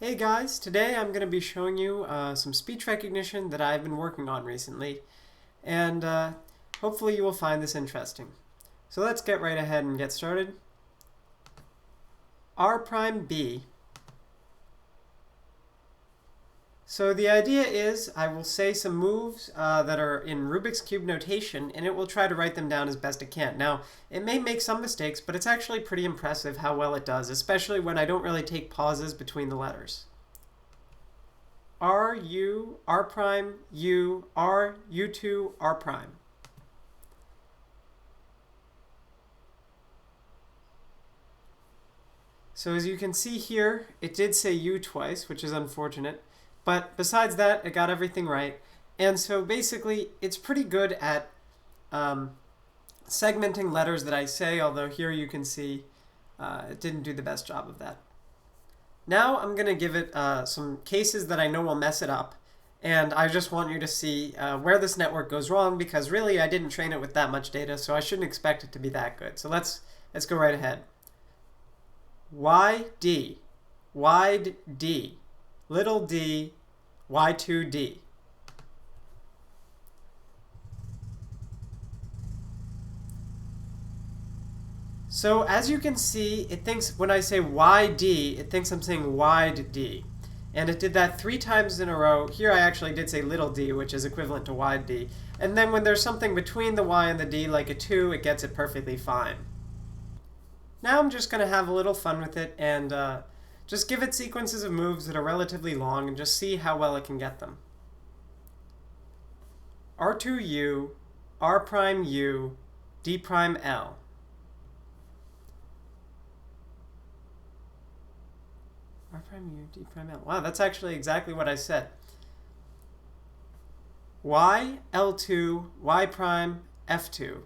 Hey guys, today I'm going to be showing you some speech recognition that I've been working on recently, and hopefully you will find this interesting. So let's get right ahead and get started. R prime B. So the idea is I will say some moves that are in Rubik's Cube notation, and it will try to write them down as best it can. Now, it may make some mistakes, but it's actually pretty impressive how well it does, especially when I don't really take pauses between the letters. R, U, R prime, U, R, U2, R prime. So as you can see here, it did say U twice, which is unfortunate. But besides that, it got everything right. And so basically, it's pretty good at segmenting letters that I say, although here you can see it didn't do the best job of that. Now I'm going to give it some cases that I know will mess it up. And I just want you to see where this network goes wrong, because really I didn't train it with that much data, so I shouldn't expect it to be that good. So let's go right ahead. YD, wide D, little d, Y2D. So as you can see, it thinks when I say YD, it thinks I'm saying wide D. And it did that 3 times in a row. Here I actually did say little d, which is equivalent to wide D. And then when there's something between the Y and the D, like a 2, it gets it perfectly fine. Now I'm just going to have a little fun with it and just give it sequences of moves that are relatively long and just see how well it can get them. R2U, R prime U, D prime L. R prime U, D prime L. Wow, that's actually exactly what I said. Y, L2, Y prime, F2.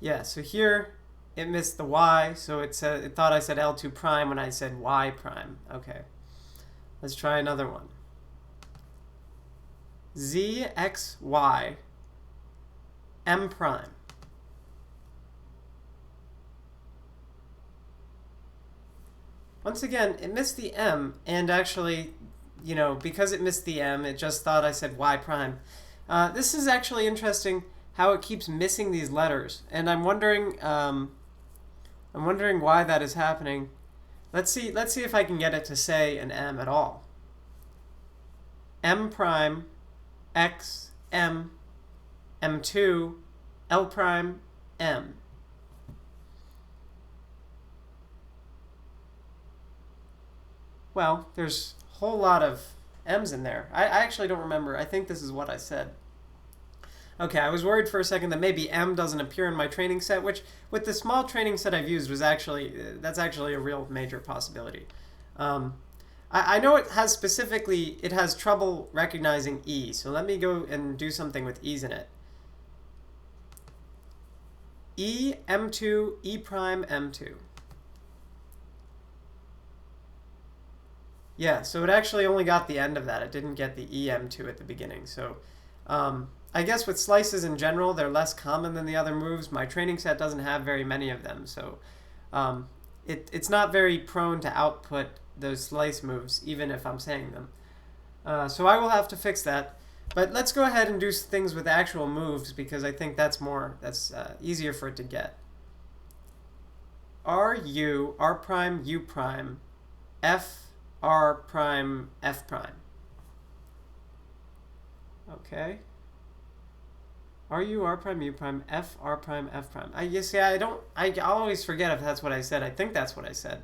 Yeah, so here it missed the Y, so it thought I said L2 prime when I said Y prime. Okay, let's try another one. Z, X, Y, M prime. Once again, it missed the M, and actually, because it missed the M, it just thought I said Y prime. This is actually interesting how it keeps missing these letters, and I'm wondering why that is happening. Let's see if I can get it to say an M at all. M prime, X, M, M2, L prime, M. Well, there's a whole lot of M's in there. I actually don't remember. I think this is what I said. Okay, I was worried for a second that maybe M doesn't appear in my training set, which with the small training set I've used that's actually a real major possibility. I know it has trouble recognizing E, so let me go and do something with E's in it. E, M2, E prime, M2. Yeah, so it actually only got the end of that. It didn't get the EM2 at the beginning. So I guess with slices in general, they're less common than the other moves. My training set doesn't have very many of them, so it's not very prone to output those slice moves, even if I'm saying them. So I will have to fix that. But let's go ahead and do things with actual moves, because I think that's easier for it to get. R, U, R prime, U prime, F, R prime, F prime. Okay. R, U, R prime, U prime, F, R prime, F prime. I always forget if that's what I said. I think that's what I said.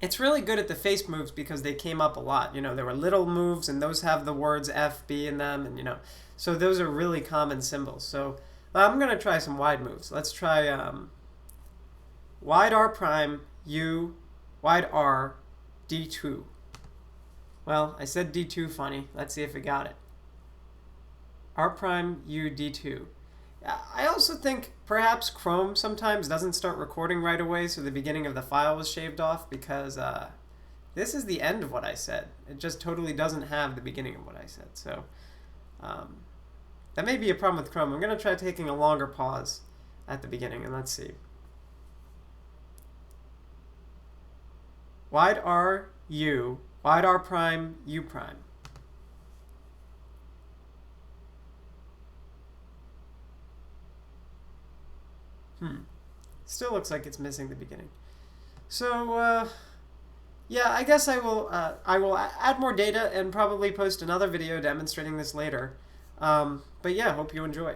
It's really good at the face moves because they came up a lot. There were little moves, and those have the words F, B in them, and so those are really common symbols. So I'm going to try some wide moves. Let's try wide R prime, U, wide R, D2. Well, I said D2 funny. Let's see if it got it. R prime, U, D2. I also think perhaps Chrome sometimes doesn't start recording right away, so the beginning of the file was shaved off, because this is the end of what I said. It just totally doesn't have the beginning of what I said. So that may be a problem with Chrome. I'm going to try taking a longer pause. at the beginning, and let's see. Wide R U, wide R prime U prime. Still looks like it's missing the beginning. So yeah, I guess I will add more data and probably post another video demonstrating this later. But yeah, hope you enjoy.